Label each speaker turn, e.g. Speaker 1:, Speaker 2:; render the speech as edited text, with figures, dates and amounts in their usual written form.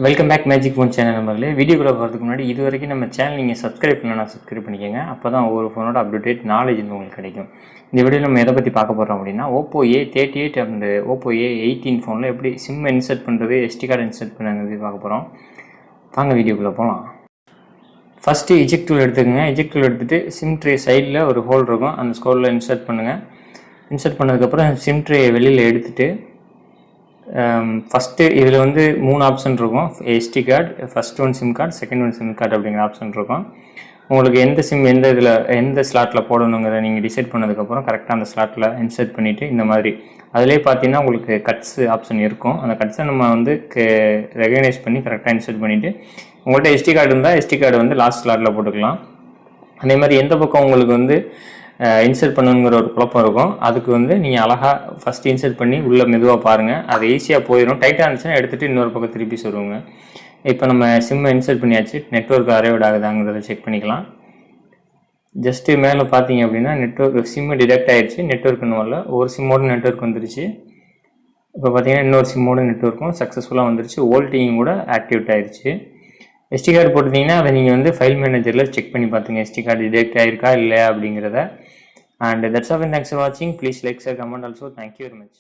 Speaker 1: Welcome back Magic Phone channel நம்பர்களே. வீடியோக்குள்ளே போகிறதுக்கு முன்னாடி இது வரைக்கும் நம்ம சேனல் நீங்கள் சப்ஸ்கிரைப் பண்ணலாம், சப்ஸ்கிரைப் பண்ணிக்கோங்க. அப்போ தான் ஒவ்வொரு ஃபோனோட அப்டேட் நாலேஜ் உங்களுக்கு கிடைக்கும். இந்த வீடியோ நம்ம எதை பற்றி பார்க்க போகிறோம் அப்படின்னா, Oppo A38 and Oppo A18 ஃபோனில் எப்படி சிம் இன்சர்ட் பண்ணுறது, SD கார்டு இன்சர்ட் பண்ணுறது பார்க்க போகிறோம். வாங்க வீடியோக்குள்ளே போகலாம். ஃபஸ்ட்டு இஜெக்ட் டூல் எடுத்துக்கோங்க. இஜெக்ட் டூல் எடுத்துகிட்டு சிம் ட்ரே சைடில் ஒரு ஹோல் இருக்கும், அந்த ஸ்கோலில் இன்சர்ட் பண்ணுங்கள். இன்சர்ட் பண்ணதுக்கப்புறம் சிம் ட்ரே வெளியில் எடுத்துகிட்டு ஃபஸ்ட்டு இதில் வந்து 3 ஆப்ஷன் இருக்கும். SD card, first one sim card, second one sim card அப்படிங்கிற ஆப்ஷன் இருக்கும். உங்களுக்கு எந்த சிம் எந்த ஸ்லாட்டில் போடணுங்கிறத நீங்கள் டிசைட் பண்ணதுக்கப்புறம் கரெக்டாக அந்த ஸ்லாட்டில் இன்சர்ட் பண்ணிவிட்டு இந்த மாதிரி அதிலே பார்த்தீங்கன்னா உங்களுக்கு கட்ஸ் ஆப்ஷன் இருக்கும். அந்த கட்ஸை நம்ம வந்து ரெகனைஸ் பண்ணி கரெக்டாக இன்சர்ட் பண்ணிவிட்டு உங்கள்கிட்ட SD கார்டு இருந்தால் SD கார்டு வந்து லாஸ்ட் ஸ்லாட்டில் போட்டுக்கலாம். அதே மாதிரி எந்த பக்கம் உங்களுக்கு வந்து இன்சர்ட் பண்ணணுங்கிற ஒரு குழப்பம் இருக்கும், அதுக்கு வந்து நீங்கள் அழகாக ஃபஸ்ட்டு இன்சர்ட் பண்ணி உள்ளே மெதுவாக பாருங்கள், அது ஈஸியாக போயிடும். டைட்டாக இருந்துச்சுன்னா எடுத்துகிட்டு இன்னொரு பக்கம் திருப்பி சொல்லுவோங்க. இப்போ நம்ம சிம்மை இன்சர்ட் பண்ணியாச்சு. நெட்வொர்க் அரைவ்ட் ஆகுதாங்கிறத செக் பண்ணிக்கலாம். ஜஸ்ட்டு மேலே பார்த்தீங்க அப்படின்னா நெட்வொர்க் சிம்மு டிடெக்ட் ஆகிடுச்சு, நெட்வொர்க்குன்னு வரல. ஒரு சிம்மோட நெட்வொர்க் வந்துருச்சு. இப்போ பார்த்தீங்கன்னா இன்னொரு சிம்மோட நெட்வொர்க்கும் சக்ஸஸ்ஃபுல்லாக வந்துருச்சு. வோல்டேஜும் கூட ஆக்டிவேட் ஆகிடுச்சு. SD கார்டு போட்டிங்கன்னா அதை நீங்கள் வந்து ஃபைல் மேனேஜரில் செக் பண்ணி பார்த்துங்க, SD கார்டு டிடெக்ட் ஆகிருக்கா இல்லையா அப்படிங்கிறத. And that's all. Thanks for watching. Please like, share, comment also. Thank you very much.